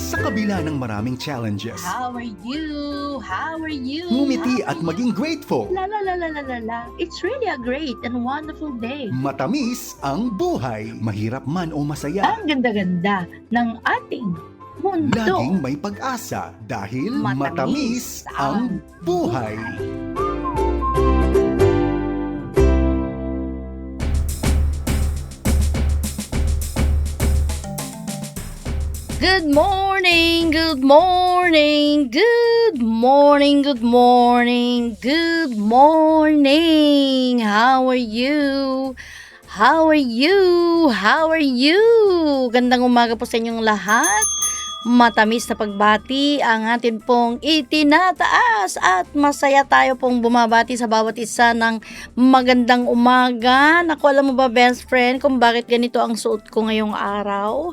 Sa kabila ng maraming challenges, How are you? How are you? ngumiti at maging grateful. La la la la la la la. It's really a great and wonderful day. Matamis ang buhay. Mahirap man o masaya, Ang ganda-ganda ng ating mundo. laging may pag-asa dahil matamis ang buhay. Good morning, good morning, good morning, good morning, good morning. How are you? How are you? How are you? Gandang umaga po sa inyong lahat. Matamis na pagbati ang atin pong itinataas at masaya tayo pong bumabati sa bawat isa ng magandang umaga. Naku, alam mo ba best friend kung bakit ganito ang suot ko ngayong araw?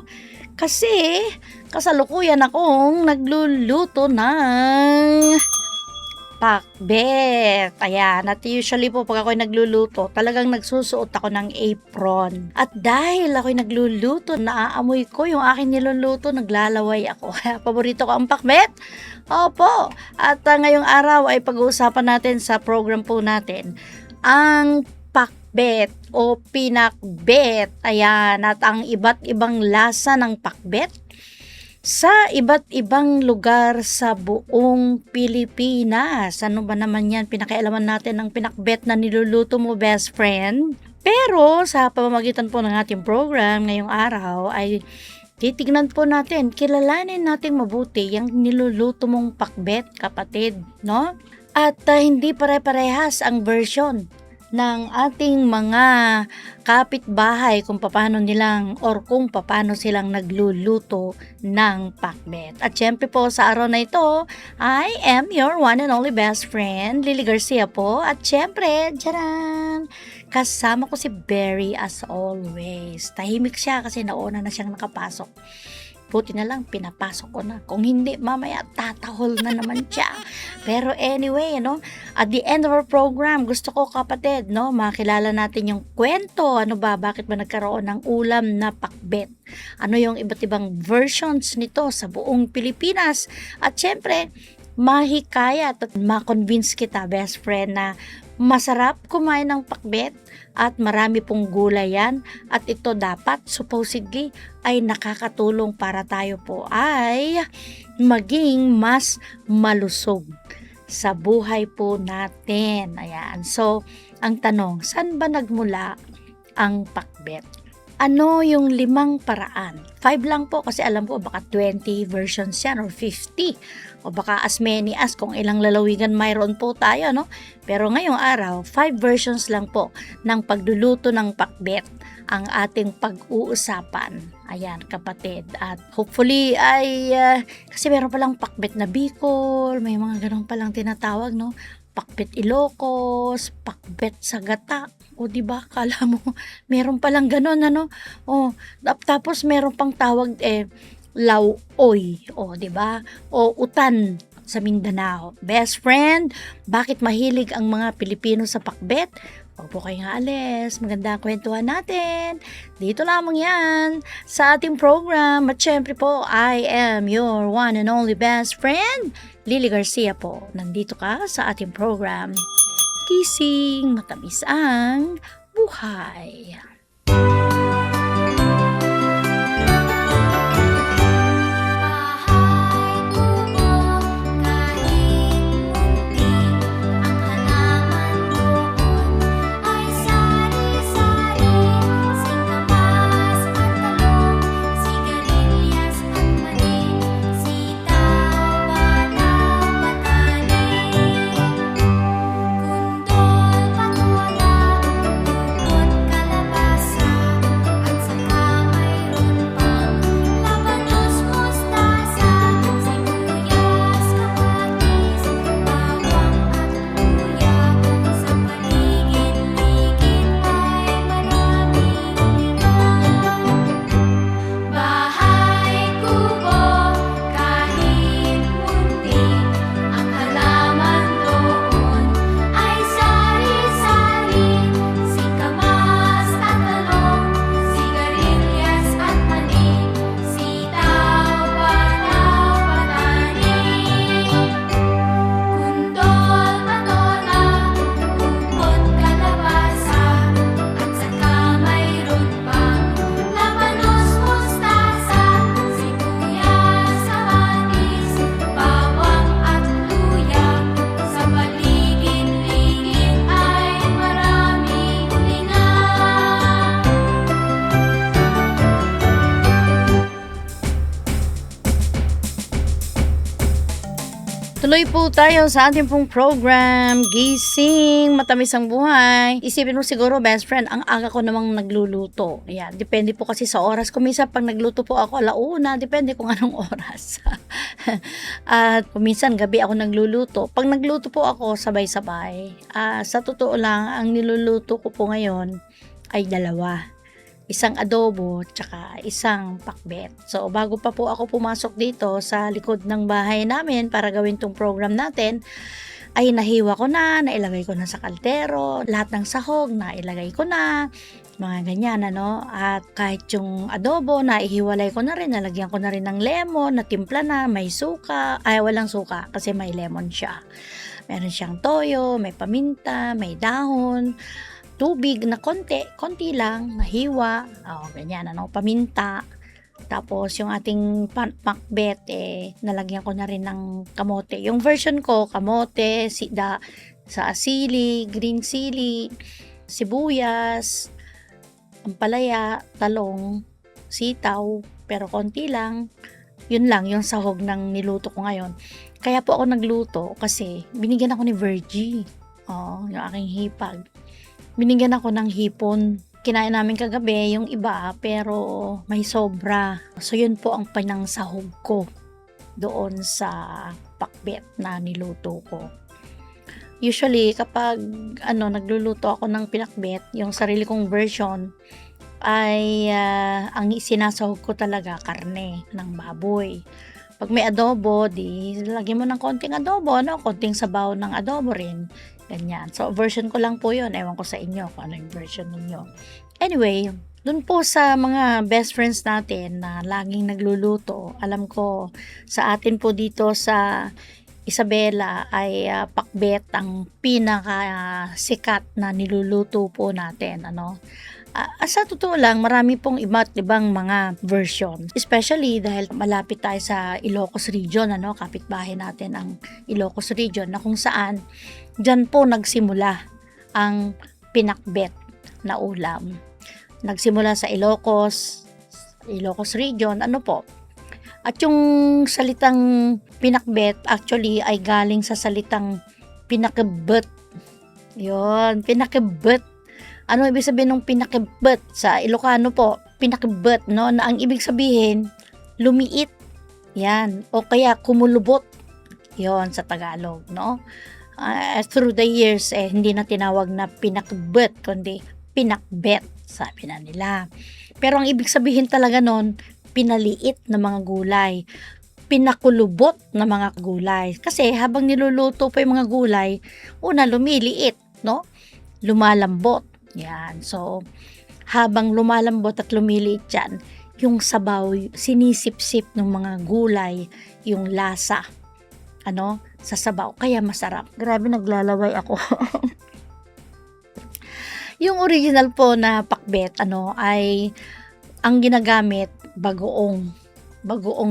Kasi kasalukuyan akong nagluluto ng pakbet. Ayan, at usually po pag ako'y nagluluto, talagang nagsusuot ako ng apron. At dahil ako'y nagluluto, naaamoy ko yung aking niluluto, naglalaway ako. Paborito ko ang pakbet. Opo. At ngayong araw ay pag-uusapan natin sa program po natin ang pakbet o pinakbet. Ayan, at ang iba't ibang lasa ng pakbet sa iba't ibang lugar sa buong Pilipinas. Ano ba naman yan? Pinakialaman natin ng pinakbet na niluluto mo, best friend. Pero sa pamamagitan po ng ating program ngayong araw ay titignan po natin, kilalanin natin mabuti yung niluluto mong pakbet, kapatid, no? At hindi pare-parehas ang version ng ating mga kapitbahay kung paano nilang or kung paano silang nagluluto ng pakbet. At syempre po sa araw na ito, I am your one and only best friend, Lily Garcia po. At syempre, tcharan! Kasama ko si Berry as always. Tahimik siya kasi nauna na siyang nakapasok. Buti na lang, pinapasok ko na. Kung hindi, mamaya tatahol na naman siya. Pero anyway, at the end of our program, gusto ko kapatid, makilala natin yung kwento. Ano ba, bakit ba nagkaroon ng ulam na pakbet? Ano yung iba't ibang versions nito sa buong Pilipinas? At syempre, mahikayat at ma-convince kita, best friend, na masarap kumain ng pakbet at marami pong gulay yan at ito dapat supposedly ay nakakatulong para tayo po ay maging mas malusog sa buhay po natin. Ayan. So, ang tanong, saan ba nagmula ang pakbet? Ano yung 5 paraan? 5 lang po kasi alam ko baka 20 versions yan or 50 o baka as many as kung ilang lalawigan mayroon po tayo, no? Pero ngayong araw, 5 versions lang po ng pagluluto ng pakbet ang ating pag-uusapan. Ayan, kapatid. At hopefully ay, kasi meron palang pakbet na Bicol, may mga ganun palang tinatawag, no? Pakbet Ilocos, pakbet sa gata. O diba, kala mo, meron palang ganun, O, tapos meron pang tawag, lauoy, o diba? O utan sa Mindanao. Best friend, bakit mahilig ang mga Pilipino sa pakbet? Huwag po kayong alis, maganda ang kwentuhan natin. Dito lamang yan sa ating program. At syempre po, I am your one and only best friend, Lily Garcia po. Nandito ka sa ating program. Kising, matamis ang buhay. Kundol, patola, bukod, kalabasa. Tuloy po tayo sa ating pong program, Gising, Matamis ang Buhay. Isipin mo siguro, best friend, ang aga ko namang nagluluto. Ayan, depende po kasi sa oras. Kung minsan pag nagluto po ako, alauna, depende kung anong oras. At kung minsan gabi ako nagluluto. Pag nagluto po ako, sabay-sabay. Sa totoo lang, ang niluluto ko po ngayon ay dalawa. Isang adobo, tsaka isang pakbet. So, bago pa po ako pumasok dito sa likod ng bahay namin para gawin tong program natin, ay nahiwa ko na, nailagay ko na sa kaldero, lahat ng sahog, nailagay ko na, mga ganyan, ano. At kahit yung adobo, naihiwalay ko na rin, nalagyan ko na rin ng lemon, natimpla na, may suka, ay walang suka kasi may lemon siya. Meron siyang toyo, may paminta, may dahon, tubig na konti lang, nahiwa, ganyan, paminta. Tapos yung ating pakbet, nalagyan ko na rin ng kamote. Yung version ko, kamote, sa sili, green sili, sibuyas, ampalaya, talong, sitaw, pero konti lang. Yun lang, yung sahog ng niluto ko ngayon. Kaya po ako nagluto kasi binigyan ako ni Virgie. Yung aking hipag. Binigyan ako ng hipon. Kinain namin kagabi yung iba pero may sobra. So yun po ang pinangsahog ko doon sa pakbet na niluto ko. Usually kapag nagluluto ako ng pinakbet, yung sarili kong version ay ang sinasahog ko talaga karne ng baboy. Pag may adobo, di lagyan mo ng konting adobo, konting sabaw ng adobo rin. Ganyan. So, version ko lang po yun. Ewan ko sa inyo kung ano yung version ninyo. Anyway, dun po sa mga best friends natin na laging nagluluto, alam ko sa atin po dito sa Isabela ay pakbet ang pinaka sikat na niluluto po natin, sa totoo lang, marami pong iba't ibang mga version. Especially dahil malapit tayo sa Ilocos region, kapitbahay natin ang Ilocos region na kung saan dyan po nagsimula ang pinakbet na ulam. Nagsimula sa Ilocos region, At yung salitang pinakbet actually ay galing sa salitang pinakbet. Yun, pinakbet. Ano ibig sabihin ng pinakbet? Sa Ilocano po, pinakbet, na ang ibig sabihin, lumiit. Yan. O kaya kumulubot. Yon sa Tagalog, through the years, hindi na tinawag na pinakbet, kundi pinakbet, sabi na nila. Pero ang ibig sabihin talaga nun, pinaliit na mga gulay. Pinakulubot na mga gulay. Kasi habang niluluto pa yung mga gulay, una lumiliit, lumalambot. Yan. So, habang lumalambot at lumiliit yan, yung sabaw, sinisip-sip ng mga gulay, yung lasa, sa sabaw. Kaya masarap. Grabe, naglalaway ako. Yung original po na pakbet, ay ang ginagamit, bagoong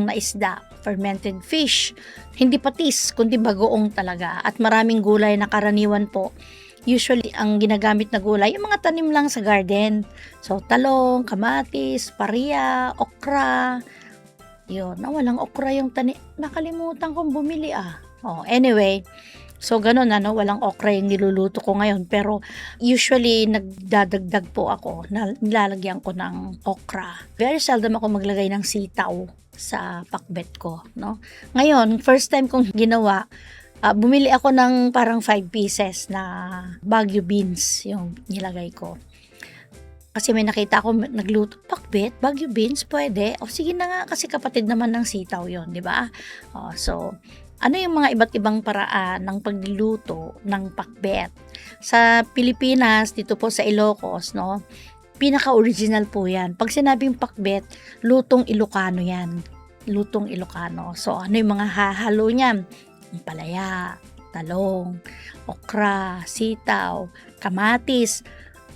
na isda, fermented fish. Hindi patis, kundi bagoong talaga. At maraming gulay na karaniwan po. Usually, ang ginagamit na gulay, yung mga tanim lang sa garden. So, talong, kamatis, paria, okra. Yun, walang okra yung tanim. Nakalimutan kong bumili anyway, so ganun walang okra yung niluluto ko ngayon. Pero usually, nagdadagdag po ako. Nilalagyan ko ng okra. Very seldom ako maglagay ng sitaw sa pakbet ko, Ngayon, first time kong ginawa, bumili ako ng parang 5 pieces na Baguio beans yung nilagay ko. Kasi may nakita ako nagluto, pakbet, Baguio beans, pwede. Sige na nga, kasi kapatid naman ng sitaw yon, di ba? So, ano yung mga iba't ibang paraan ng pagluluto ng pakbet? Sa Pilipinas, dito po sa Ilocos, pinaka-original po yan. Pag sinabing pakbet, lutong Ilocano yan. Lutong Ilocano. So, ano yung mga hahalo niyan? Palaya, talong, okra, sitaw, kamatis,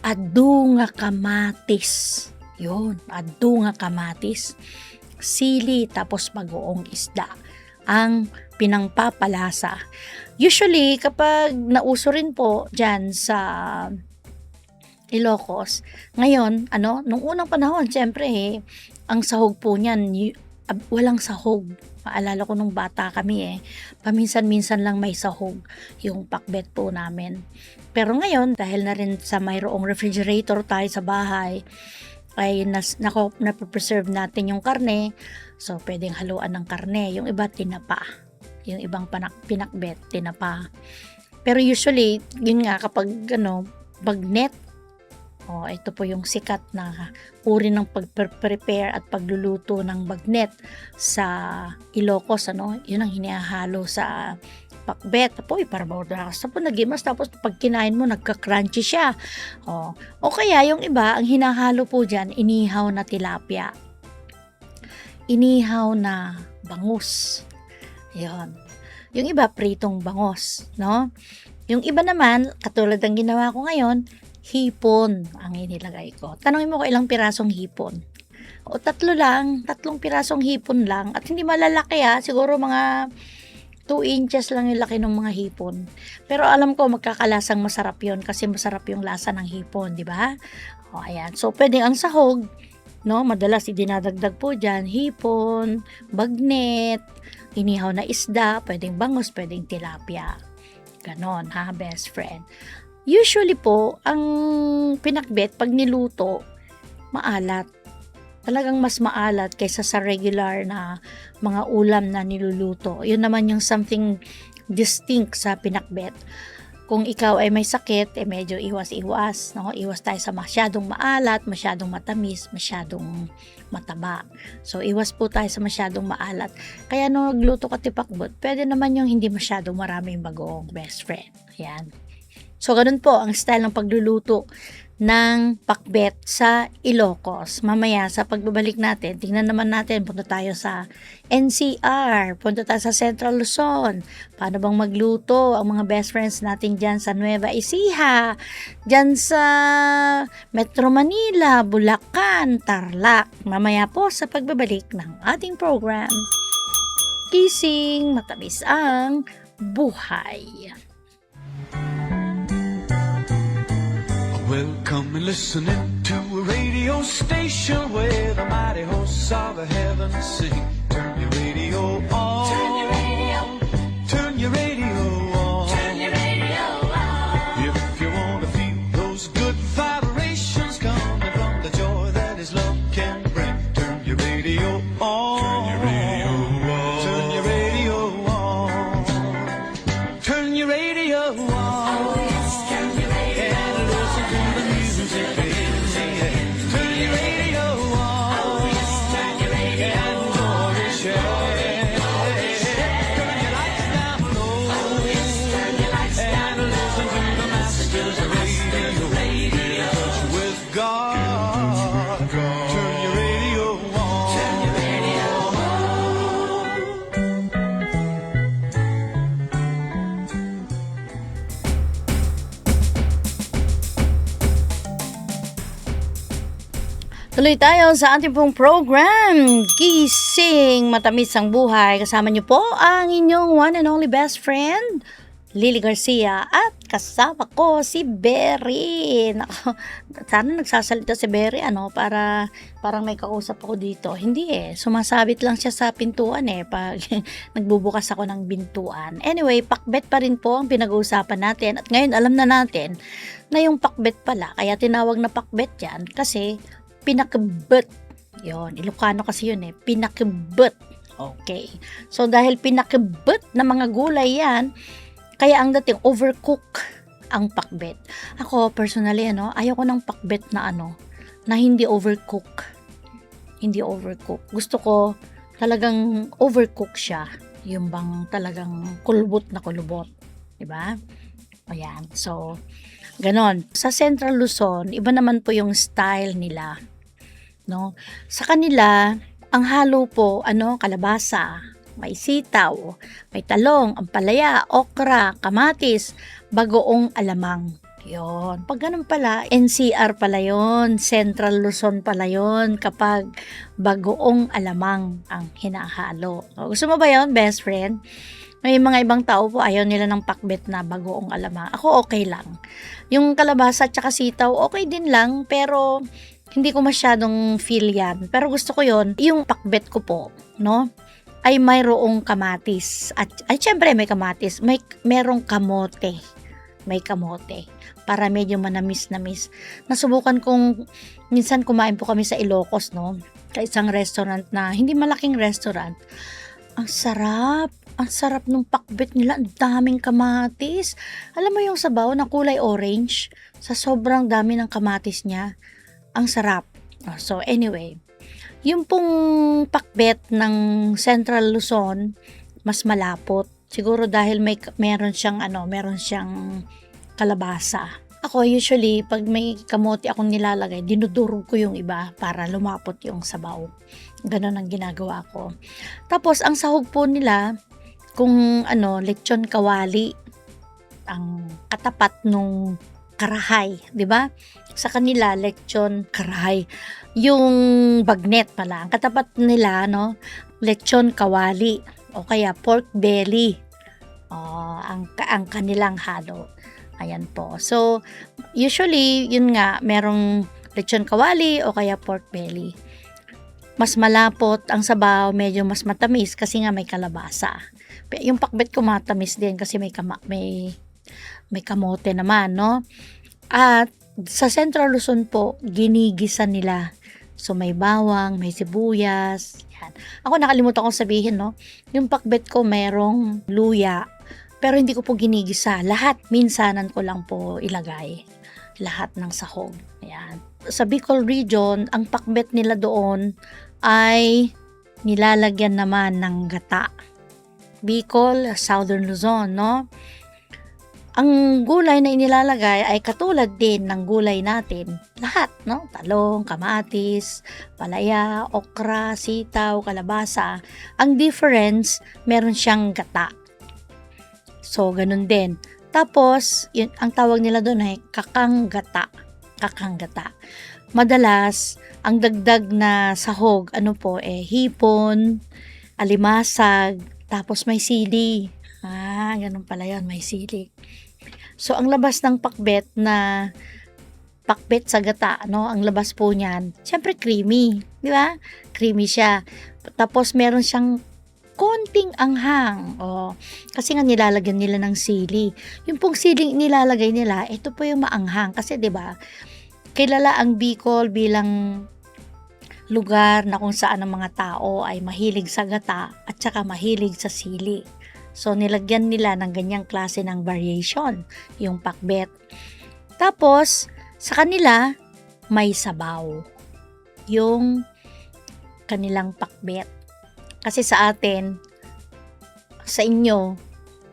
adunga kamatis. Yun, adunga kamatis. Sili, tapos bagoong isda. Ang pinangpapalasa. Usually, kapag nauso rin po dyan sa Ilocos, ngayon, nung unang panahon, syempre ang sahog po niyan, walang sahog. Maalala ko nung bata kami paminsan-minsan lang may sahog yung pakbet po namin. Pero ngayon, dahil na rin sa mayroong refrigerator tayo sa bahay, ay napreserve natin yung karne. So, pwedeng haluan ng karne. Yung iba, tinapa. Yung ibang pinakbet, tinapa. Pero usually, yun nga kapag bagnet, ito po yung sikat na uri ng pag-prepare at pagluluto ng bagnet sa Ilocos, yun ang hinahalo sa pakbet. Para sa po nagimas, tapos pag kinain mo, nagka-crunchy siya. O kaya yung iba, ang hinahalo po dyan, inihaw na tilapia. Inihaw na bangus. Yun. Yung iba, pritong bangus, no? Yung iba naman, katulad ng ginawa ko ngayon, hipon ang inilagay ko. Tanungin mo ko ilang pirasong hipon. Tatlong pirasong hipon lang. At hindi malalaki siguro mga 2 inches lang yung laki ng mga hipon. Pero alam ko magkakalasang masarap yun kasi masarap yung lasa ng hipon, di ba? Ayan. So, pwedeng ang sahog, madalas idinadagdag po dyan, hipon, bagnet, inihaw na isda, pwedeng bangus, pwedeng tilapia. Ganon, best friend. Usually po, ang pinakbet, pag niluto, maalat. Talagang mas maalat kaysa sa regular na mga ulam na niluluto. Yun naman yung something distinct sa pinakbet. Kung ikaw ay may sakit, medyo iwas-iwas. Iwas tayo sa masyadong maalat, masyadong matamis, masyadong mataba. So, iwas po tayo sa masyadong maalat. Kaya nagluto ka tipakbet, pwede naman yung hindi masyadong maraming bagoong, best friend. Ayan. So, ganun po ang style ng pagluluto ng pakbet sa Ilocos. Mamaya, sa pagbabalik natin, tingnan naman natin, punta tayo sa NCR, punta tayo sa Central Luzon. Paano bang magluto ang mga best friends natin dyan sa Nueva Ecija, dyan sa Metro Manila, Bulacan, Tarlac. Mamaya po sa pagbabalik ng ating program, Gising Matamis ang Buhay. Welcome and listening to a radio station where the mighty hosts of heaven sing. Turn your radio on. Turn your radio. Turn your radio on. Turn your radio on. If you want to feel those good vibrations coming from the joy that His love can bring, turn your radio on. Turn your radio on. Turn your radio on. Turn your radio on. Oh, yes, turn your radio on. Tuloy tayo sa ating pong program, Gising Matamis ang Buhay. Kasama niyo po ang inyong one and only best friend, Lily Garcia, at kasama ko si Berry. Sana nagsasalita si Berry, parang may kausap ako dito. Hindi sumasabit lang siya sa pintuan pag nagbubukas ako ng bintuan. Anyway, pakbet pa rin po ang pinag-uusapan natin. At ngayon alam na natin na yung pakbet pala, kaya tinawag na pakbet yan kasi pinakbet. Yun, Ilocano kasi yun pinakbet. Okay. So, dahil pinakbet na mga gulay yan, kaya ang dating overcook ang pakbet. Ako, personally, ayoko ng pakbet na na hindi overcook. Hindi overcook. Gusto ko talagang overcook siya. Yung bang talagang kulbot na kulbot. Diba? Ayan. So, ganon. Sa Central Luzon, iba naman po yung style nila. Sa kanila, ang halo po, kalabasa, may sitaw, may talong, ampalaya, okra, kamatis, bagoong alamang. Yon. Pag ganun pala, NCR pala yon, Central Luzon pala yon kapag bagoong alamang ang hinahalo. Gusto mo ba yon, best friend? May mga ibang tao po ayaw nila ng pakbet na bagoong alamang. Ako okay lang. Yung kalabasa at saka sitaw, okay din lang, pero hindi ko masyadong feel yan. Pero gusto ko yon, yung pakbet ko po, no, ay mayroong kamatis. At ay syempre may kamatis, merong kamote. May kamote para medyo manamis-namis. Nasubukan kong minsan kumain po kami sa Ilocos, no, sa isang restaurant na hindi malaking restaurant. Ang sarap nung pakbet nila, ang daming kamatis. Alam mo yung sabaw na kulay orange, sa sobrang dami ng kamatis niya, ang sarap. So anyway, yung pong pakbet ng Central Luzon, mas malapot. Siguro dahil meron siyang kalabasa. Ako usually, pag may kamote akong nilalagay, dinudurog ko yung iba para lumapot yung sabaw. Ganon ang ginagawa ko. Tapos, ang sahog po nila, kung lechon kawali, ang katapat nung karahay, di ba? Sa kanila, lechon karahay. Yung bagnet pala, ang katapat nila, lechon kawali, o kaya pork belly. Ang kanilang halo. Ayan po. So, usually, yun nga, merong lechon kawali o kaya pork belly. Mas malapot ang sabaw, medyo mas matamis kasi nga may kalabasa. Yung pakbet ko matamis din kasi may kamote naman, no? At sa Central Luzon po, ginigisa nila. So, may bawang, may sibuyas. Yan. Ako nakalimutan kong sabihin, no? Yung pakbet ko merong luya. Pero hindi ko po ginigisa. Lahat, minsanan ko lang po ilagay. Lahat ng sahog. Ayan. Sa Bicol region, ang pakbet nila doon ay nilalagyan naman ng gata. Bicol, Southern Luzon, no? Ang gulay na inilalagay ay katulad din ng gulay natin. Lahat, no? Talong, kamatis, palaya, okra, sitaw, kalabasa. Ang difference, meron siyang gata. So, ganun din. Tapos, ang tawag nila doon ay kakanggata. Kakanggata. Madalas, ang dagdag na sahog, hipon, alimasag, tapos may sili. Ganun pala yun, may sili. So, ang labas ng pakbet sa gata, ang labas po niyan, syempre creamy, di ba? Creamy siya. Tapos, meron siyang konting anghang. Kasi nga nilalagyan nila ng sili. Yung pong siling nilalagay nila, ito po yung maanghang. Kasi 'di ba? Kilala ang Bicol bilang lugar na kung saan ang mga tao ay mahilig sa gata at saka mahilig sa sili. So nilagyan nila ng ganyang klase ng variation yung pakbet. Tapos sa kanila may sabaw. Yung kanilang pakbet. Kasi sa atin, sa inyo,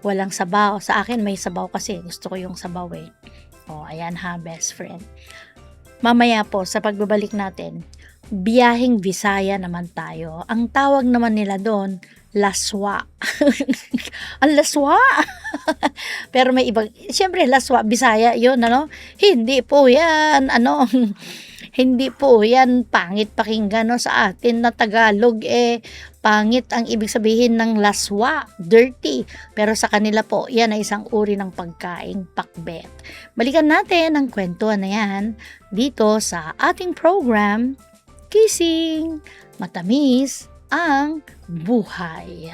walang sabaw. Sa akin, may sabaw kasi. Gusto ko yung sabaw eh. Ayan ha, best friend. Mamaya po, sa pagbabalik natin, biyaheng Bisaya naman tayo. Ang tawag naman nila doon, laswa. Ang laswa! Pero may ibang, siyempre, laswa, Bisaya, yun, Hindi po yan, hindi po yan pangit pakinggan sa atin na Tagalog pangit ang ibig sabihin ng laswa, dirty. Pero sa kanila po, yan ay isang uri ng pagkaing pakbet. Balikan natin ang kwentuhan na yan dito sa ating program, Kising Matamis ang Buhay.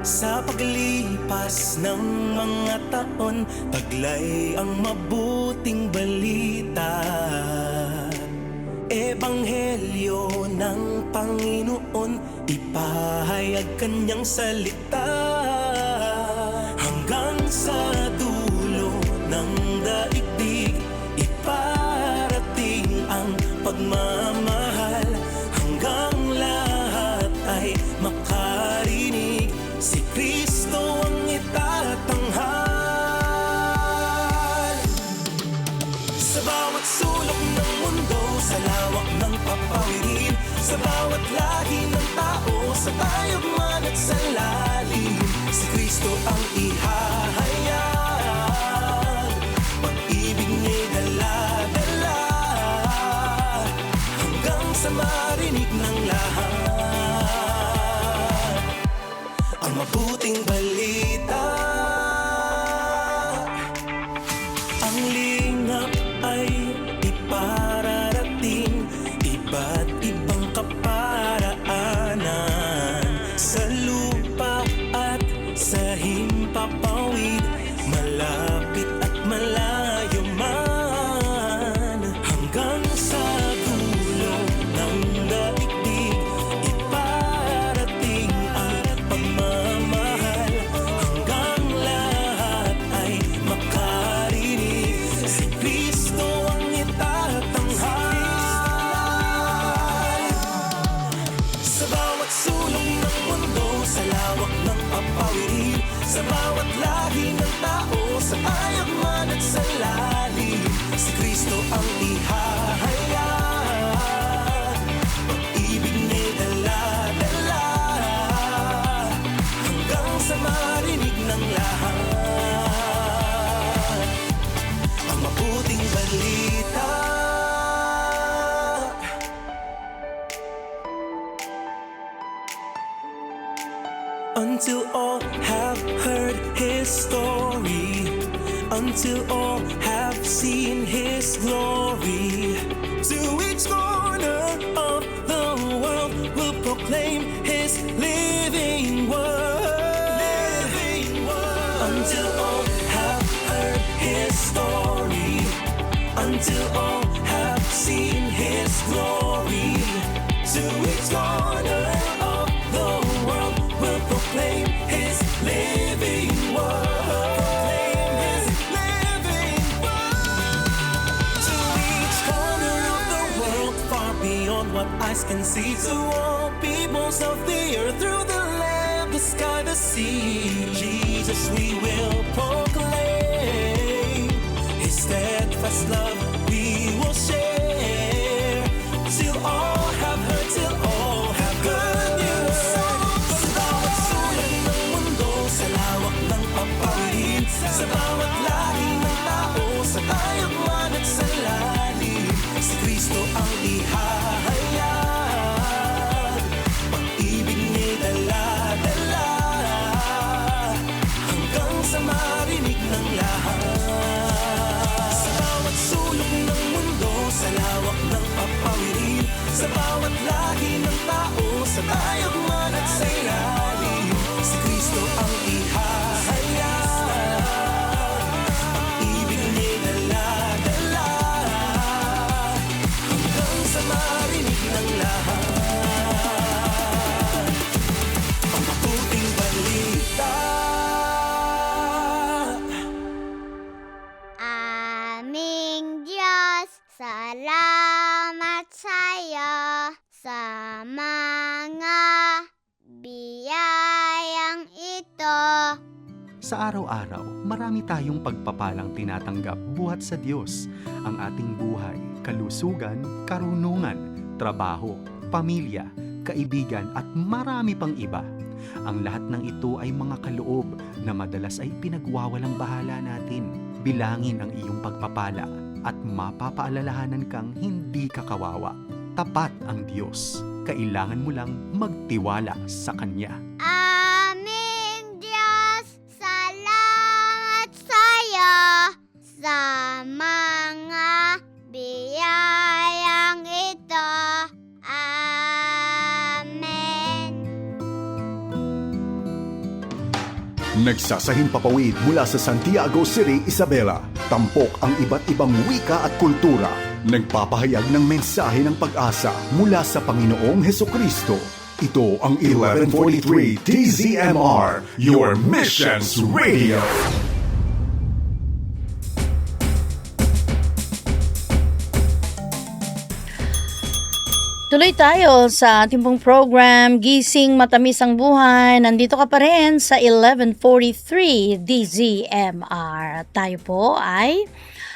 Sa paglipas ng mga taon, taglay ang mabuting balita. Ebanghelyo ng Panginoon, ipahayag kanyang salita. Hanggang sa dulo ng daigdig, iparating ang pagmamahal. Hanggang lahat ay makarinig, si Kristo ang itatanghal. Sa bawat sulok ng mundo, sa lawak ng papawirin, sa bawat lahi ng tao, sa tayog man at sa lalim, si Kristo ang ihahayag. Pag-ibig niya'y dala-dala, hanggang sa marinig ng lahat ang mabuting balita. Sa bawat lahi ng tao, sa tayak man at sa lalim, si Kristo ang ihahayag. Pag-ibig niya'y dala-dala, hanggang sa marinig ng lahat ang mabuting balita. Until all have heard His story, until all have seen His glory, to each corner of the world will proclaim His living word. Until all have heard His story, until all have seen His glory, to each corner of the world will proclaim His living word. Proclaim His living word. To each corner of the world, far beyond what eyes can see, to all peoples of the earth, through the land, the sky, the sea, Jesus we will proclaim. His steadfast love we will share, till all have heard, till all have good news. Sa bawat sulok ng mundo, sa lawak ng papawirin, sa bawat lahi ng tao, sa tayak man at sa lalim, si Kristo ang ihahayag. Pag-ibig niya'y dala-dala, hanggang sa marinig ng lahat. Sa bawat sulok ng mundo, sa lawak ng papawirin, sa bawat lahi ng tao, sa tayak man at sa lalim, si Kristo ang ihahayag. Pag-ibig niya'y dala-dala, hanggang sa marinig ng lahat ang mabuting balita. Aming Diyos, salamat sa'yo sa mga biyayang ito. Sa araw-araw, marami tayong pagpapalang tinatanggap buhat sa Diyos. Ang ating buhay, kalusugan, karunungan, trabaho, pamilya, kaibigan at marami pang iba. Ang lahat ng ito ay mga kaloob na madalas ay pinagwawalang bahala natin. Bilangin ang iyong pagpapala at mapapaalalahanan kang hindi ka kawawa. Tapat ang Diyos. Kailangan mo lang magtiwala sa Kanya. Aming Diyos, salamat sa'yo sa mga biyayang ito. Amen. Nagsasahing papawid mula sa Santiago City, Isabela. Tampok ang iba't ibang wika at kultura. Nagpapahayag ng mensahe ng pag-asa mula sa Panginoong Hesukristo. Ito ang 1143 TZMR, Your Missions Radio. Tuloy tayo sa ating pong program, Gising Matamis ang Buhay. Nandito ka pa rin sa 1143 DZMR. Tayo po ay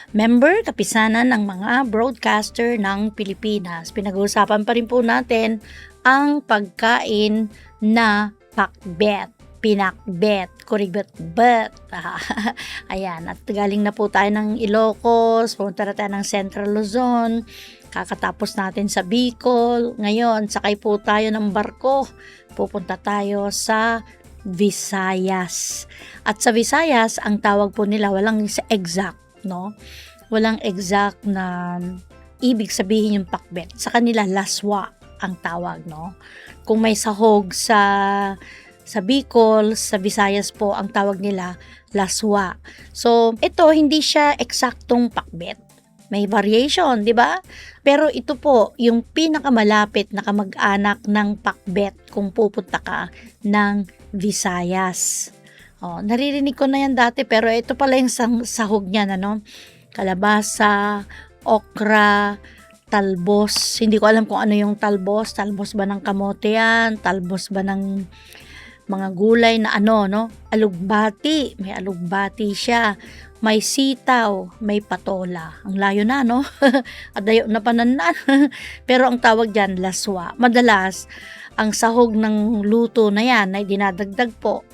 member kapisanan ng mga broadcaster ng Pilipinas. Pinag-uusapan pa rin po natin ang pagkain na pakbet. Pinakbet, kuribet-bet. Ayan, at galing na po tayo ng Ilocos, pumunta na tayo ng Central Luzon, kakatapos natin sa Bicol. Ngayon, sakay po tayo ng barko, pupunta tayo sa Visayas. At sa Visayas, ang tawag po nila, walang exact, no? Walang exact na ibig sabihin yung pakbet. Sa kanila, laswa ang tawag, no? Kung may sahog sa Bicol, sa Visayas po, ang tawag nila, laswa. So, ito, hindi siya eksaktong pakbet. May variation, di ba? Pero ito po, yung pinakamalapit na kamag-anak ng pakbet kung pupunta ka ng Visayas. Oh, naririnig ko na yan dati, pero ito pala yung sahog niya, ano? Kalabasa, okra, talbos. Hindi ko alam kung ano yung talbos. Talbos ba ng kamote yan? Talbos ba ng mga gulay na ano, no? Alugbati, may alugbati siya. May sitaw, may patola. Ang layo na, no? Adayo na pananan. Pero ang tawag dyan, laswa. Madalas, ang sahog ng luto na yan, ay dinadagdag po,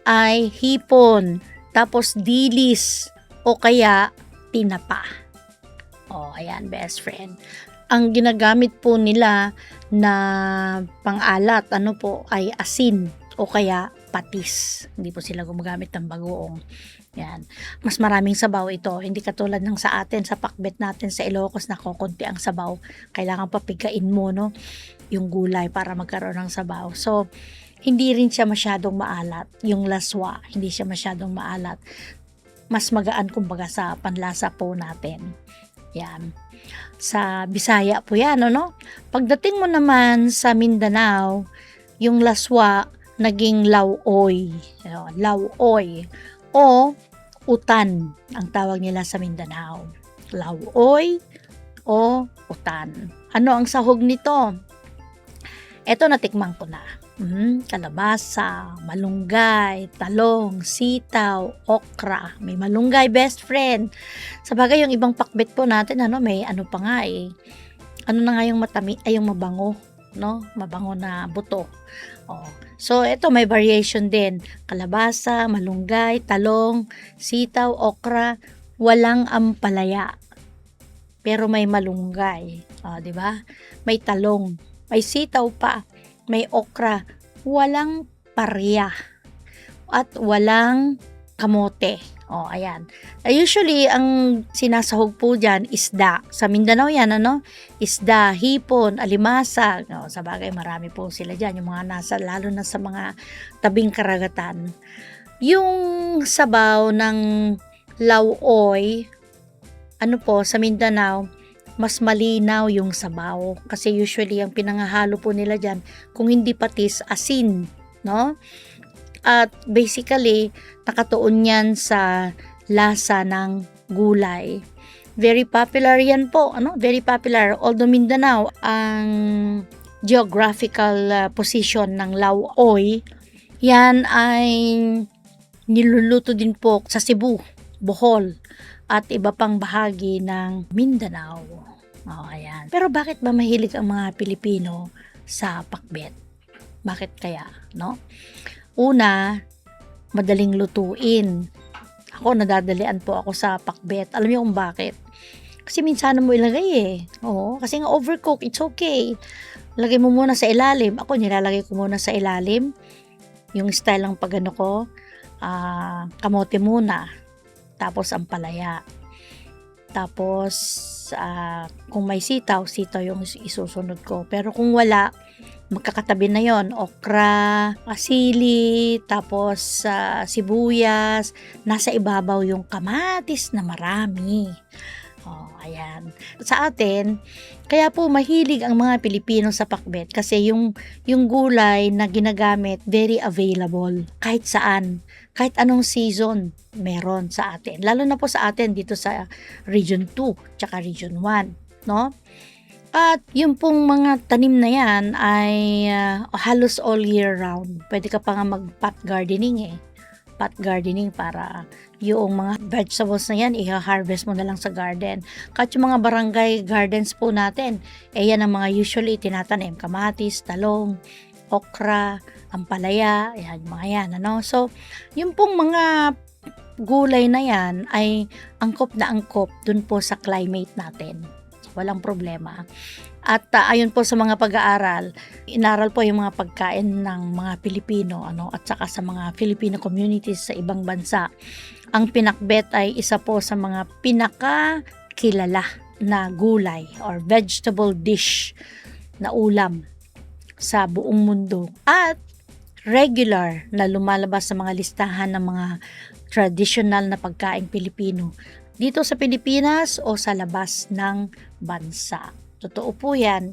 ay hipon, tapos dilis, o kaya tinapa. O, ayan, best friend. Ang ginagamit po nila na pang-alat, ano po, ay asin, o kaya patis. Hindi po sila gumagamit ng bagoong. Yan. Mas maraming sabaw ito. Hindi katulad ng sa atin, sa pakbet natin sa Ilocos na kukunti ang sabaw. Kailangan papigain mo, no? Yung gulay para magkaroon ng sabaw. So, hindi rin siya masyadong maalat. Yung laswa, hindi siya masyadong maalat. Mas magaan kumbaga sa panlasa po natin. Yan. Sa Bisaya po yan, no? Pagdating mo naman sa Mindanao, yung laswa, naging lauoy. Lauoy. O utan ang tawag nila sa Mindanao. Lauoy o utan. Ano ang sahog nito? Ito natikman ko na. Kalabasa, malunggay, talong, sitaw, okra. May malunggay, best friend. Sabagay yung ibang pakbet po natin, may ano pa nga eh. Ano na nga yung yung mabango, no? Mabango na buto. So, ito may variation din. Kalabasa, malunggay, talong, sitaw, okra, walang ampalaya. Pero may malunggay. Di ba? May talong, may sitaw pa, may okra, walang parya, at walang kamote. Ayan. Usually, ang sinasahog po dyan, isda. Sa Mindanao yan, isda, hipon, alimasa. Sa bagay, marami po sila dyan. Yung mga lalo na sa mga tabing karagatan. Yung sabaw ng lauoy, sa Mindanao, mas malinaw yung sabaw. Kasi usually, ang pinangahalo po nila dyan, kung hindi patis, asin, no? At basically, nakatuon yan sa lasa ng gulay. Very popular yan po, Very popular. Although Mindanao, ang geographical position ng lauoy, yan ay niluluto din po sa Cebu, Bohol, at iba pang bahagi ng Mindanao. Ayan. Pero bakit ba mahilig ang mga Pilipino sa pakbet? Bakit kaya, Una, madaling lutuin. Ako, nadadalian po ako sa pakbet. Alam niyo kung bakit? Kasi minsan mo ilagay eh. Kasi nga overcook, it's okay. Lagay mo muna sa ilalim. Ako, nilalagay ko muna sa ilalim. Yung style ng pagano ko, kamote muna. Tapos ampalaya. Tapos, kung may sitaw yung isusunod ko. Pero kung wala, magkakatabi na yon, okra, asili, tapos sibuyas, nasa ibabaw yung kamatis na marami. Ayan. Sa atin, kaya po mahilig ang mga Pilipino sa pakbet kasi yung gulay na ginagamit, very available. Kahit saan, kahit anong season, meron sa atin. Lalo na po sa atin dito sa Region 2, tsaka Region 1, no? At yung pong mga tanim na yan ay halos all year round. Pwede ka pa nga mag-pot gardening Pot gardening para yung mga vegetables na yan, i-harvest mo na lang sa garden. Kahit yung mga barangay gardens po natin, yan ang mga usually tinatanim. Kamatis, talong, okra, ampalaya, yan, mga yan. So, yung pong mga gulay na yan ay angkop na angkop dun po sa climate natin. Walang problema. At ayon po sa mga pag-aaral, inaral po yung mga pagkain ng mga Pilipino at saka sa mga Filipino communities sa ibang bansa. Ang pinakbet ay isa po sa mga pinakakilala na gulay or vegetable dish na ulam sa buong mundo at regular na lumalabas sa mga listahan ng mga traditional na pagkain Pilipino dito sa Pilipinas o sa labas ng bansa. Totoo po yan.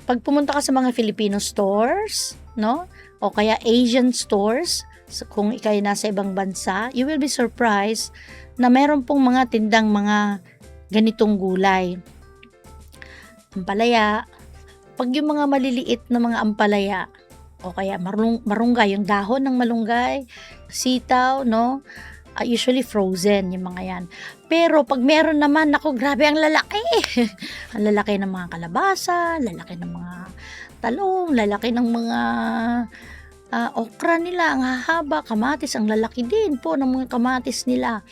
Pag pumunta ka sa mga Filipino stores, o kaya Asian stores, kung ikay nasa ibang bansa, you will be surprised na meron pong mga tindang mga ganitong gulay. Ampalaya, pag yung mga maliliit na mga ampalaya, o kaya marunggay, yung dahon ng malunggay, sitaw, no? Usually frozen yung mga yan. Pero pag meron naman, ako grabe ang lalaki. Ang lalaki ng mga kalabasa, lalaki ng mga talong, lalaki ng mga okra nila, ang hahaba, kamatis, ang lalaki din po ng mga kamatis nila.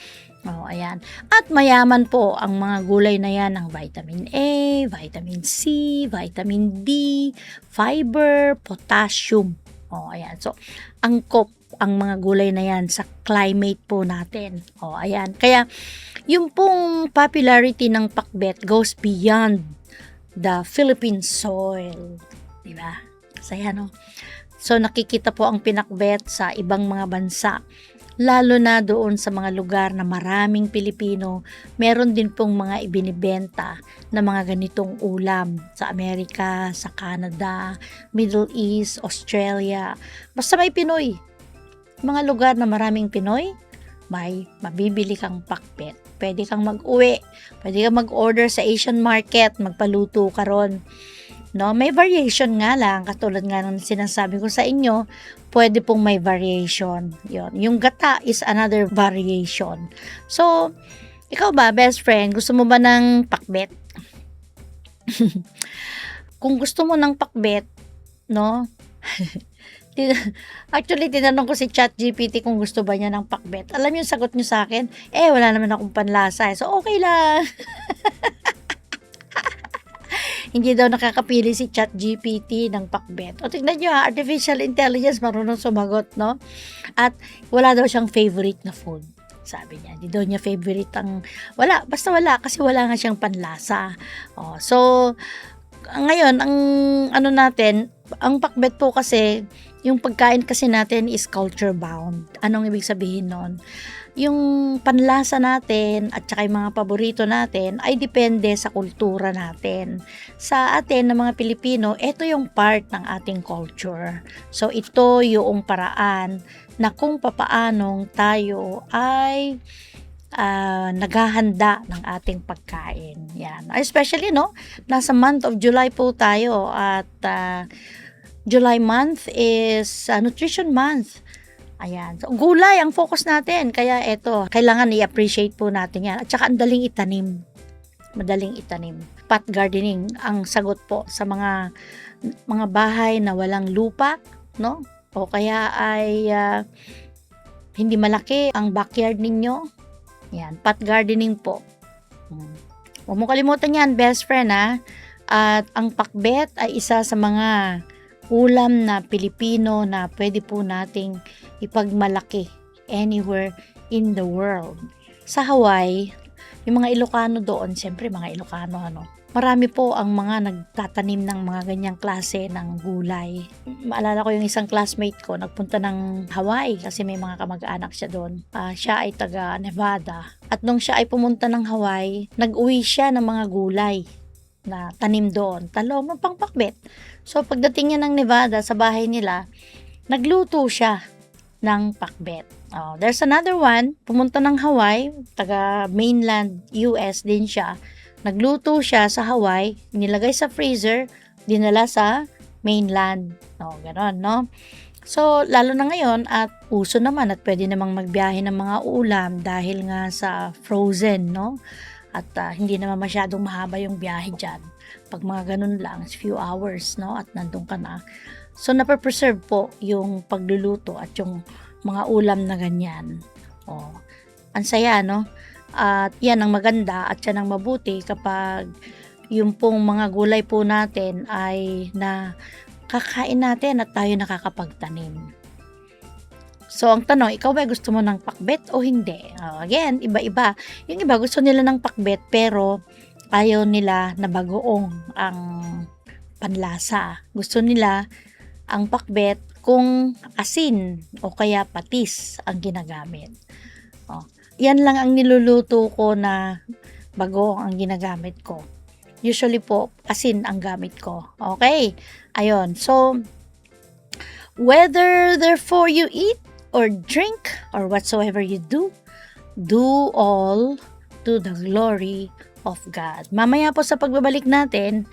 Ayan. At mayaman po ang mga gulay na yan ng vitamin A, vitamin C, vitamin D, fiber, potassium. Ayan. So, angkop ang mga gulay na yan sa climate po natin. Ayan. Kaya, yung pong popularity ng pakbet goes beyond the Philippine soil. Diba? Saya, no? So, nakikita po ang pinakbet sa ibang mga bansa. Lalo na doon sa mga lugar na maraming Pilipino, meron din pong mga ibinibenta na mga ganitong ulam sa Amerika, sa Canada, Middle East, Australia. Basta may Pinoy. Mga lugar na maraming Pinoy, may mabibili kang pakbet. Pwede kang mag-uwi, pwede kang mag-order sa Asian market, magpaluto ka ron. No, may variation nga lang, katulad nga ng sinasabi ko sa inyo, pwede pong may variation. Yung gata is another variation. So, ikaw ba, best friend, gusto mo ba ng pakbet? Kung gusto mo ng pakbet, no? Actually, tinanong ko si ChatGPT kung gusto ba niya ng pakbet. Alam yung sagot niyo sa akin? Wala naman akong panlasa. So, okay lang. Hindi daw nakakapili si ChatGPT ng pakbet. O tignan nyo artificial intelligence marunong sumagot, no? At wala daw siyang favorite na food. Sabi niya, hindi daw niya favorite ang, basta wala, kasi wala nga siyang panlasa. So, ngayon, ang ang pakbet po kasi, yung pagkain kasi natin is culture bound. Anong ibig sabihin nun? Yung panlasa natin at saka yung mga paborito natin ay depende sa kultura natin. Sa atin ng mga Pilipino, ito yung part ng ating culture. So ito yung paraan na kung papaanong tayo ay naghahanda ng ating pagkain. Yan. Especially, no, nasa month of July po tayo at July month is nutrition month. Ayan. So, gulay ang focus natin. Kaya eto, kailangan i-appreciate po natin yan. At saka ang daling itanim. Madaling itanim. Pot gardening ang sagot po sa mga bahay na walang lupa, no? O kaya ay hindi malaki ang backyard ninyo. Yan, pot gardening po. Huwag mo kalimutan yan, best friend, ha? At ang pakbet ay isa sa mga ulam na Pilipino na pwede po nating ipagmalaki anywhere in the world. Sa Hawaii, yung mga Ilocano doon, siyempre mga Ilocano, marami po ang mga nagtatanim ng mga ganyang klase ng gulay. Maalala ko yung isang classmate ko, nagpunta ng Hawaii kasi may mga kamag-anak siya doon. Siya ay taga Nevada. At nung siya ay pumunta ng Hawaii, nag-uwi siya ng mga gulay na tanim doon. Talong, pangpakbet. So, pagdating niya ng Nevada, sa bahay nila, nagluto siya ng pakbet. There's another one, pumunta ng Hawaii, taga mainland US din siya. Nagluto siya sa Hawaii, nilagay sa freezer, dinala sa mainland. Ganon, no? So, lalo na ngayon at uso naman at pwede namang magbiyahe ng mga ulam dahil nga sa frozen, no? At hindi naman masyadong mahaba yung biyahe dyan. Pag mga ganun lang, few hours, no? At nandun ka na. So, napapreserve po yung pagluluto at yung mga ulam na ganyan. Ang saya, no? At yan ang maganda at yan ang mabuti kapag yung pong mga gulay po natin ay na kakain natin at tayo nakakapagtanim. So, ang tanong, ikaw ba gusto mo ng pakbet o hindi? Again, iba-iba. Yung iba gusto nila ng pakbet pero ayaw nila na bagoong ang panlasa. Gusto nila ang pakbet kung asin o kaya patis ang ginagamit. Yan lang ang niluluto ko na bagoong ang ginagamit ko. Usually po, asin ang gamit ko. Okay? Ayun. So, whether therefore you eat or drink or whatsoever you do, do all to the glory of God. Mamaya po sa pagbabalik natin,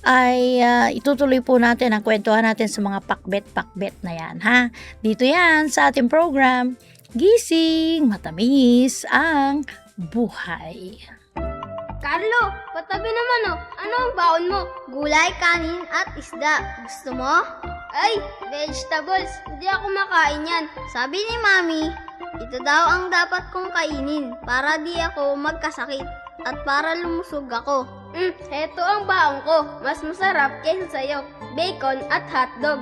ay itutuloy po natin ang kwentuhan natin sa mga pakbet-pakbet na yan, ha? Dito yan sa ating program, Gising, Matamis ang Buhay. Carlo, patabi naman oh. Ano ang baon mo? Gulay, kanin at isda. Gusto mo? Ay, vegetables. Hindi ako makain yan. Sabi ni Mami, ito daw ang dapat kong kainin para di ako magkasakit at para lumusog ako. Heto ang baon ko. Mas masarap kaysa sa'yo. Bacon at hotdog.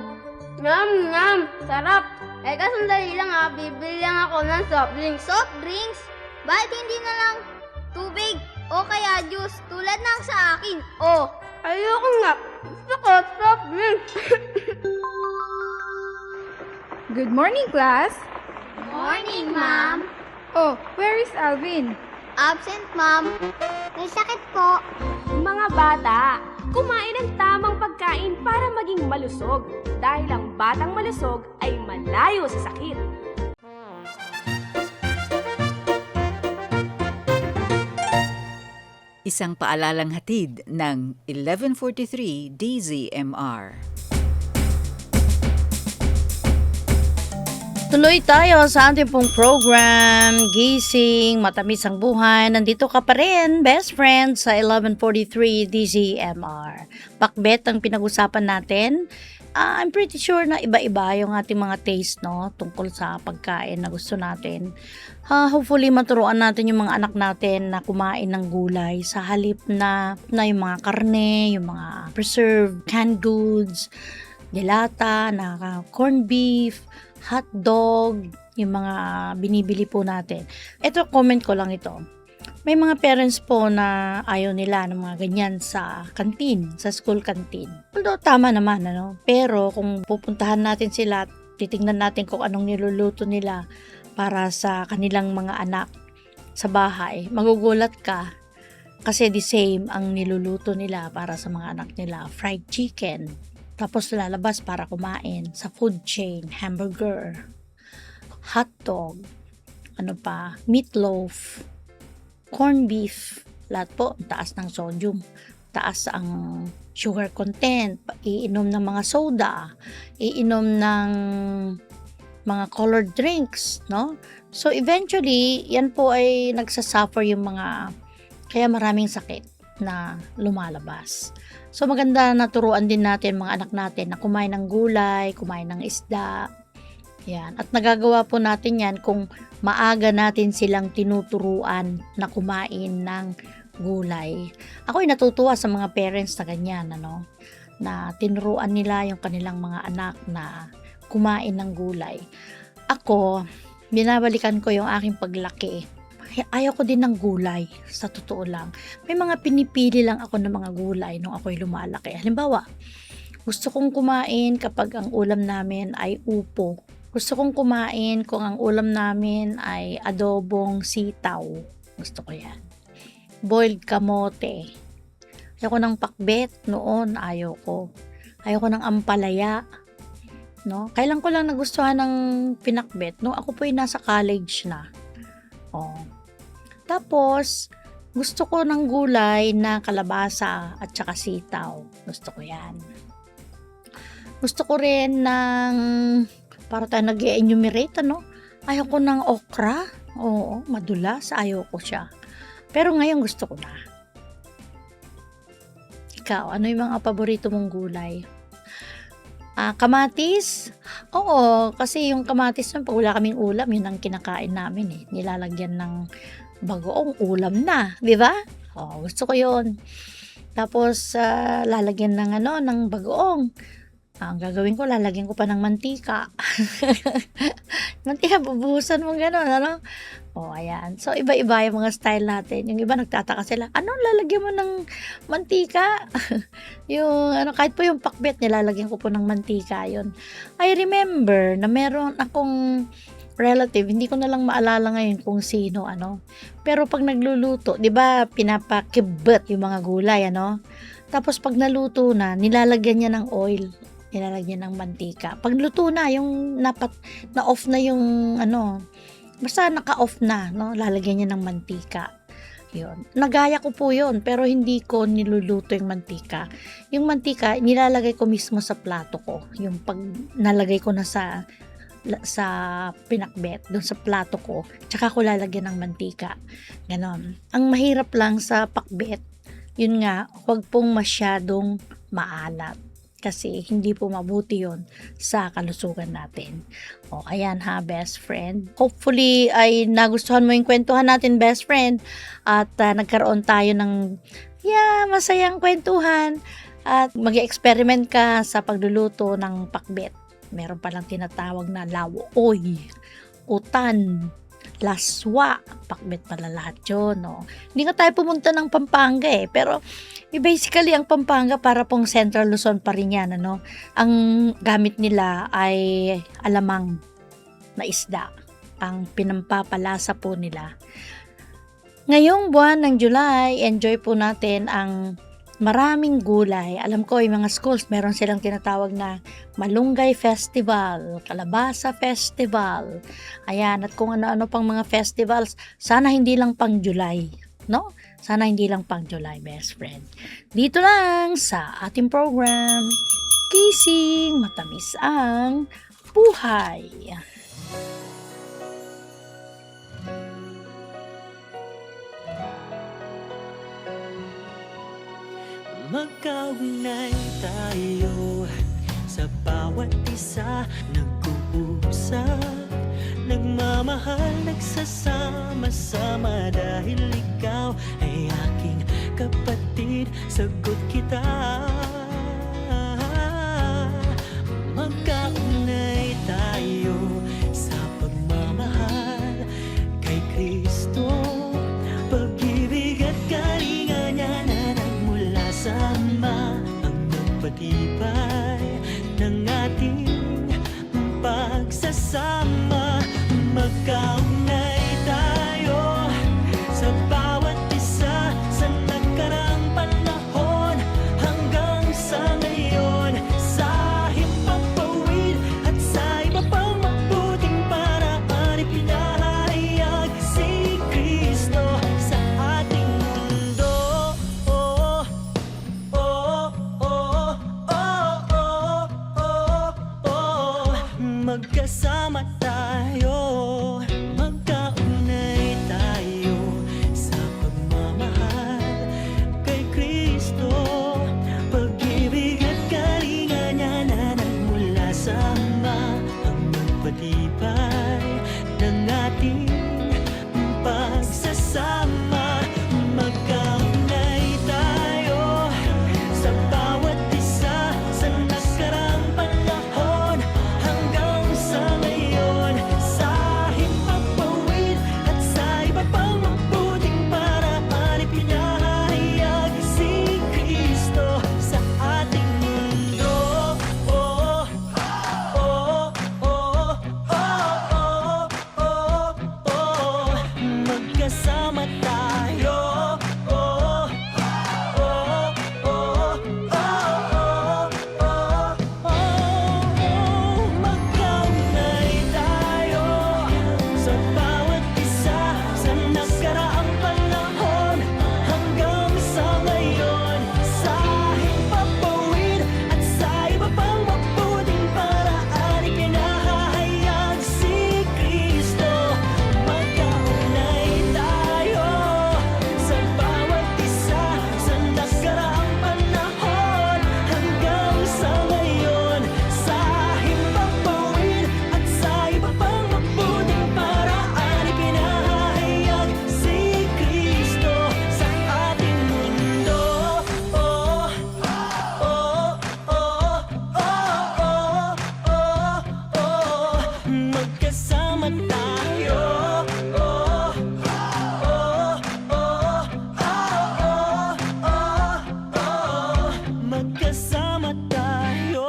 Ngam, ngam. Sarap. Sandali lang ha. Bibili lang ako ng soft drinks. Soft drinks? Bakit hindi na lang tubig? O kaya juice tulad ng sa akin. Oh, ayoko nga. Gusto ko soft drink. Good morning, class. Morning, Ma'am. Oh, where is Alvin? Absent, Ma'am. May sakit po. Mga bata, kumain ng tamang pagkain para maging malusog. Dahil ang batang malusog ay malayo sa sakit. Isang paalalang hatid ng 1143 DZMR. Tuloy tayo sa ating pong program, Gising, Matamis ang Buhay. Nandito ka pa rin, best friend, sa 1143 DZMR. Pakbet ang pinag-usapan natin. I'm pretty sure na iba-iba yung ating mga taste, no? Tungkol sa pagkain na gusto natin. Hopefully, maturuan natin yung mga anak natin na kumain ng gulay sa halip na yung mga karne, yung mga preserved canned goods, delata, corned beef, hot dog, yung mga binibili po natin. Ito, comment ko lang ito. May mga parents po na ayaw nila ng mga ganyan sa canteen, sa school canteen. Although tama naman, ano? Pero kung pupuntahan natin sila, titingnan natin kung anong niluluto nila para sa kanilang mga anak sa bahay, magugulat ka kasi the same ang niluluto nila para sa mga anak nila. Fried chicken, tapos lalabas para kumain sa food chain, hamburger, hot dog, meatloaf, corned beef, lahat po, taas ng sodium, taas ang sugar content, iinom ng mga soda, iinom ng mga colored drinks, no? So eventually, yan po ay nagsasuffer yung kaya maraming sakit na lumalabas. So maganda na turuan din natin mga anak natin na kumain ng gulay, kumain ng isda, yan. At nagagawa po natin yan kung maaga natin silang tinuturuan na kumain ng gulay. Ako'y natutuwa sa mga parents na ganyan, na tinuruan nila yung kanilang mga anak na kumain ng gulay. Ako, binabalikan ko yung aking paglaki. Ayaw ko din ng gulay, sa totoo lang. May mga pinipili lang ako ng mga gulay nung ako'y lumalaki. Halimbawa, gusto kong kumain kapag ang ulam namin ay upo. Gusto kong kumain kung ang ulam namin ay adobong sitaw. Gusto ko yan. Boiled kamote. Ayaw ko ng pakbet noon. Ayaw ko ng ampalaya. No? Kailan ko lang nagustuhan ng pinakbet no ako po ay nasa college na. Tapos, gusto ko ng gulay na kalabasa at saka sitaw. Gusto ko yan. Gusto ko rin ng para tayo nag-enumerate, ayaw ko ng okra. Oo, madulas. Ayaw ko siya. Pero ngayon gusto ko na. Ikaw, ano yung mga paborito mong gulay? Kamatis? Oo, kasi yung kamatis pag wala kaming ulam, yun ang kinakain namin . Nilalagyan ng bagoong ulam na, di ba? Gusto ko yun. Tapos, lalagyan ng bagoong. Ang gagawin ko, lalagyan ko pa ng mantika. Mantika, bubuhusan mo gano'n, ayan. So, iba-iba yung mga style natin. Yung iba nagtataka sila, anong lalagyan mo ng mantika? Kahit po yung pakbet, nilalagyan ko po ng mantika, yun. I remember na meron akong relative, hindi ko na lang maalala ngayon kung sino, Pero pag nagluluto, di ba, pinapakibet yung mga gulay, Tapos pag naluto na, nilalagyan niya ng oil. Nilalagyan ng mantika. Pag luto na, yung na-off na yung basta naka-off na, lalagyan niya ng mantika. Yun. Nagaya ko po yun, pero hindi ko niluluto yung mantika. Yung mantika, nilalagay ko mismo sa plato ko. Yung pag nalagay ko na sa pinakbet, doon sa plato ko, tsaka ko lalagyan ng mantika. Ganon. Ang mahirap lang sa pakbet, yun nga, huwag pong masyadong maalat. Kasi hindi po mabuti yon sa kalusugan natin. O, ayan ha, best friend. Hopefully, ay nagustuhan mo yung kwentuhan natin, best friend. At nagkaroon tayo ng masayang kwentuhan. At mag-experiment ka sa pagluluto ng pakbet. Meron palang tinatawag na lawoy, utan, laswa, pakbet pala lahat yun. No? Hindi nga tayo pumunta ng Pampanga pero basically ang Pampanga para pong Central Luzon pa rin yan. Ano? Ang gamit nila ay alamang na isda, ang pinampapalasa po nila. Ngayong buwan ng July, enjoy po natin ang maraming gulay. Alam ko, yung mga schools, meron silang tinatawag na Malunggay Festival, Kalabasa Festival. Ayan, at kung ano-ano pang mga festivals, sana hindi lang pang July, no? Sana hindi lang pang July, best friend. Dito lang sa ating program, Kising Matamis ang Buhay. Magkaugnay tayo sa bawat isa, nag-uusap, nagmamahal, nagsasama-sama dahil ikaw ay aking kapatid, sagot kita. Magkaugnay tayo sa pagmamahal kay Kristo, pag-ibig at kalinga niya na nagmula sa Ama ang nagpatibay ng ating pagsasama. Magkaugnay tayo sa bawat isa sa nagkarang panahon hanggang sa ngayon, sa himpapawid at sa iba pang mabuting paraan, ipinahayag si Kristo sa ating mundo. Magkasama tayo, magkaugnay tayo sa pagmamahal kay Kristo, pag-ibig at kalinga niya na nagmula sa Ama ang nagpatibay ng ating pagsasama. Magkaugnay tayo sa bawat isa sa nakarang panahon hanggang sa ngayon, sa himpapawid at sa iba pang mabuting paraan, ipinahayag si Kristo sa ating mundo. Magkasama tayo. Magkaugnay tayo sa bawat isa sa nakaraang panahon hanggang sa ngayon, sa himpapawid at sa iba pang mabuting paraan, ipinahayag si Kristo. Magkaugnay tayo sa bawat isa sa nakaraang panahon hanggang sa ngayon, sa himpapawid at sa iba pang mabuting paraan, ipinahayag si Kristo sa ating mundo. Magkasama tayo. Magkasama tayo.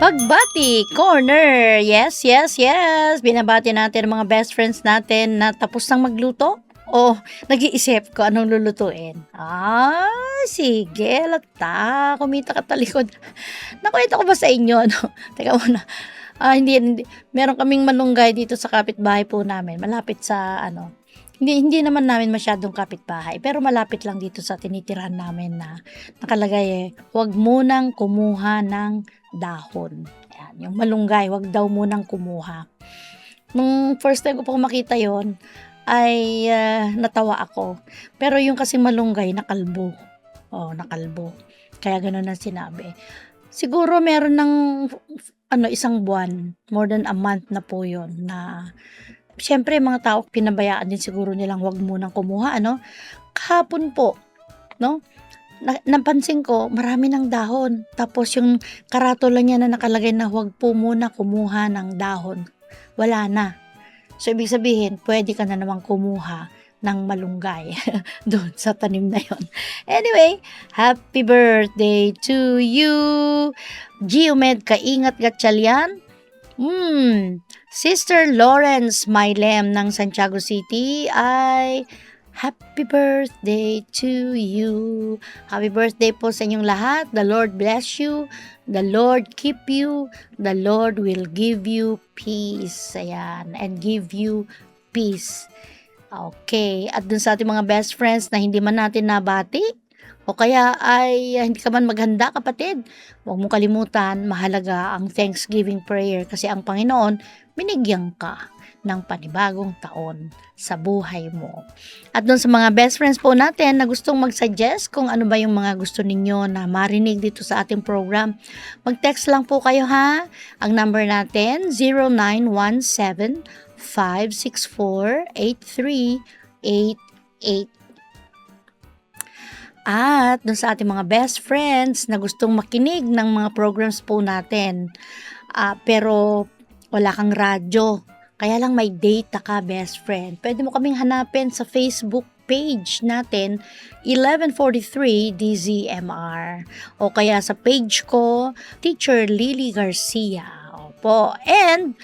Pagbati Corner. Yes, yes, yes. Binabati natin ang mga best friends natin na tapos nang magluto. O, nag-iisip ko anong lulutuin. Sige, lata. Kumita ka talikod. Nakwento ko ba sa inyo? No? Teka muna. Hindi. Meron kaming malunggay dito sa kapitbahay po namin. Malapit sa hindi naman namin masyadong kapitbahay. Pero malapit lang dito sa tinitirahan namin na nakalagay huwag munang kumuha ng dahon. Yan, yung malunggay, huwag daw munang kumuha. Nung first time ko po makita yon ay natawa ako. Pero yung kasi malunggay, nakalbo. Nakalbo. Kaya ganun ang sinabi. Siguro meron ng isang buwan, more than a month na po yun na syempre mga tao pinabayaan din siguro nilang wag munang kumuha, Kahapon po, napansin ko marami ng dahon. Tapos yung karatula niya na nakalagay na wag po muna kumuha ng dahon. Wala na. So ibig sabihin, pwede ka na namang kumuha ng malunggay doon sa tanim na yon. Anyway, happy birthday to you, Geomed Kaingat Gatchalian. Sister Lawrence Mailem ng Santiago City ay happy birthday to you. Happy birthday po sa inyong lahat. The Lord bless you. The Lord keep you. The Lord will give you peace. Ayan. And give you peace. Okay. At dun sa ating mga best friends na hindi man natin nabati, o kaya ay hindi ka man maghanda, kapatid, huwag mong kalimutan, mahalaga ang Thanksgiving prayer kasi ang Panginoon, binigyan ka ng panibagong taon sa buhay mo. At doon sa mga best friends po natin na gustong mag-suggest kung ano ba yung mga gusto ninyo na marinig dito sa ating program, mag-text lang po kayo ha. Ang number natin, 0917-564-8388. At doon sa ating mga best friends na gustong makinig ng mga programs po natin, pero wala kang radyo, kaya lang may data ka, best friend, pwede mo kaming hanapin sa Facebook page natin, 1143 DZMR, o kaya sa page ko, Teacher Lily Garcia. Opo. And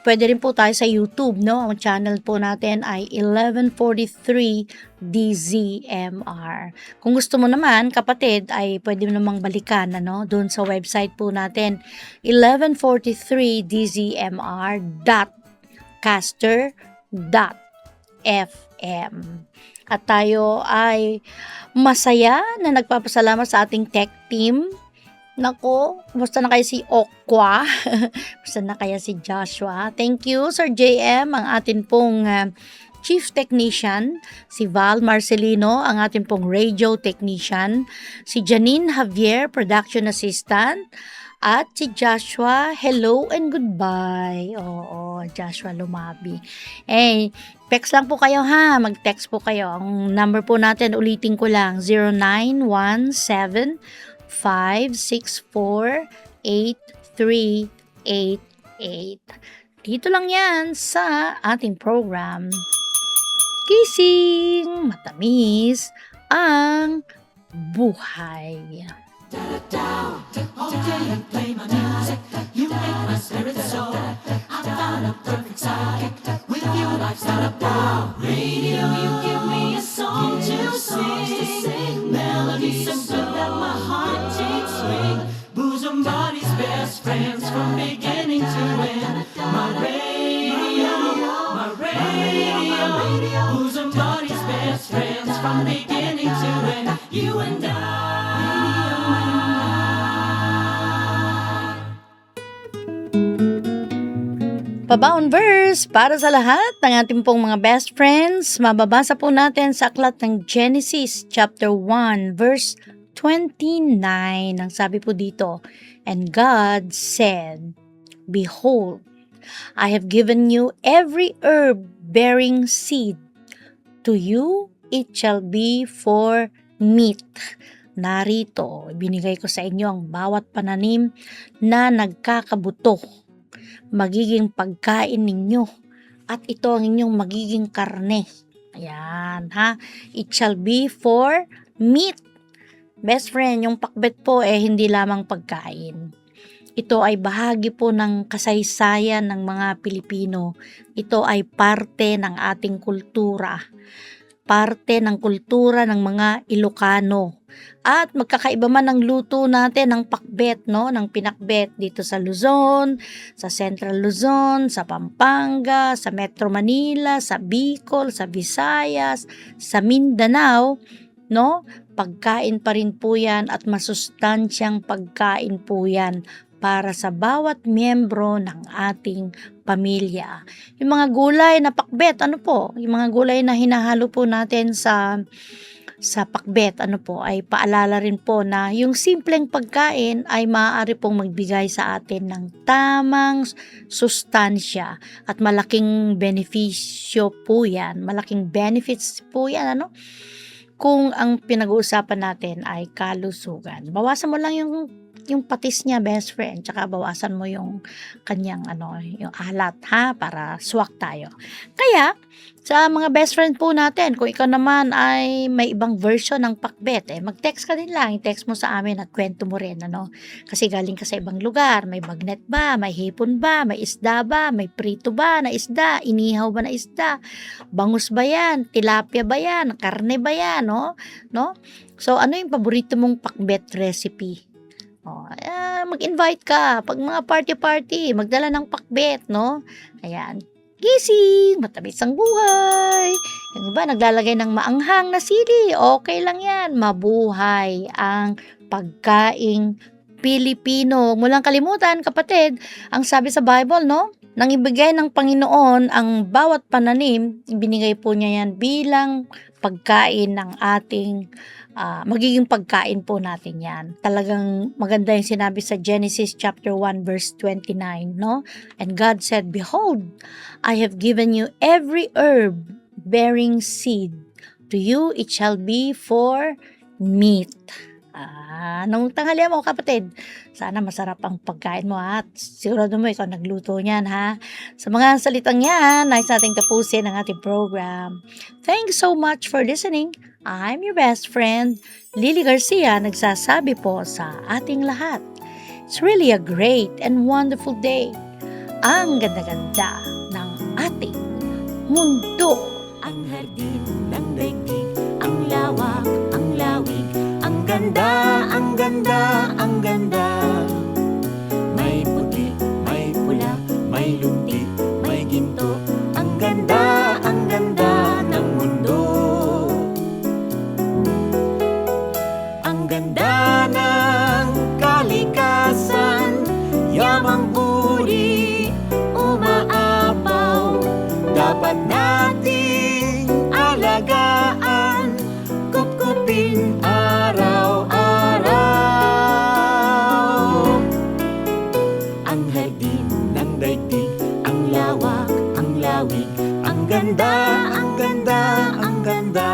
pwede rin po tayo sa YouTube, Ang channel po natin ay 1143 DZMR. Kung gusto mo naman, kapatid, ay pwede mo namang balikan, doon sa website po natin, 1143dzmr.caster.fm. At tayo ay masaya na nagpapasalamat sa ating tech team. Nako, musta na kaya si Okwa? Musta na kaya si Joshua? Thank you, Sir JM, ang atin pong Chief Technician, si Val Marcelino, ang atin pong Radio Technician, si Janine Javier, Production Assistant, at si Joshua, hello and goodbye. Oo, Joshua Lumabi. Text lang po kayo ha, mag-text po kayo. Ang number po natin, ulitin ko lang, 0917-564-8388. Dito lang yan sa ating program. Kising, matamis ang buhay. All day you play my music, you make my spirit soar. I found a perfect side. With you life's not a bore. Radio, you give me a song to sing. Melody so good that my heart takes swing. Bosom buddies, best friends from beginning to end. My radio, my radio. Bosom buddies, best friends from beginning to end. You and I. Pabaon verse para sa lahat ng ating pong mga best friends. Mababasa po natin sa aklat ng Genesis chapter 1 verse 29. Ang sabi po dito, and God said, behold, I have given you every herb bearing seed. To you it shall be for meat. Narito, binigay ko sa inyo ang bawat pananim na nagkakabuto. Magiging pagkain ninyo at ito ang inyong magiging karne. Ayan, ha? It shall be for meat. Best friend, yung pakbet po hindi lamang pagkain. Ito ay bahagi po ng kasaysayan ng mga Pilipino. Ito ay parte ng ating kultura. parte ng kultura ng mga Ilocano. At magkakaiba man ang luto natin ng pakbet, no? Ng pinakbet dito sa Luzon, sa Central Luzon, sa Pampanga, sa Metro Manila, sa Bicol, sa Visayas, sa Mindanao, no? Pagkain pa rin po yan at masustansyang pagkain po yan para sa bawat miyembro ng ating pamilya. Yung mga gulay na pakbet, ano po? Yung mga gulay na hinahalo po natin sa pakbet, ano po, ay paalala rin po na yung simpleng pagkain ay maaari pong magbigay sa atin ng tamang sustansya at malaking benepisyo po yan, malaking benefits po yan, ano? Kung ang pinag-uusapan natin ay kalusugan. Bawasan mo lang yung patis niya, best friend, tsaka bawasan mo yung kanyang yung alat, ha, para swak tayo. Kaya sa mga best friend po natin, kung ikaw naman ay may ibang version ng pakbet, mag-text ka din lang, i-text mo sa amin at kwento mo rin, kasi galing ka sa ibang lugar, may bagnet ba, may hipon ba, may isda ba, may prito ba na isda, inihaw ba na isda, bangus ba yan, tilapia ba yan, karne ba yan, no? So ano yung paborito mong pakbet recipe? Mag-invite ka pag mga party, magdala ng pakbet, no? Ayan, gising, matamis ang buhay. Yung iba naglalagay ng maanghang na sili, okay lang yan. Mabuhay ang pagkaing Pilipino. Huwag mo lang kalimutan, kapatid, ang sabi sa Bible, no? Nang ibigay ng Panginoon ang bawat pananim, binigay po niya yan bilang pagkain ng ating magiging pagkain po natin yan. Talagang maganda yung sinabi sa Genesis chapter 1 verse 29, no? And God said, "Behold, I have given you every herb bearing seed. To you it shall be for meat." Nung tanghali mo, kapatid, sana masarap ang pagkain mo, at sigurado mo ikaw nagluto niyan, ha? Sa mga salitang yan, nais nating tapusin ang ating program. Thanks so much for listening. I'm your best friend, Lily Garcia, nagsasabi po sa ating lahat. It's really a great and wonderful day. Ang ganda-ganda ng ating mundo. Ang hardin ng daigdig, ang lawak, ang lawig, ang ganda, ang ganda, ang ganda. May puti, may pula, may lunti, may ginto. Ang ganda ng mundo. Ang ganda ng kalikasan, yamang buri, umaapaw. Dapat nating alagaan, kupkupin araw-araw. Ang hardin ng daigdig, ang lawak, ang lawig, ang ganda, ang ganda, ang ganda.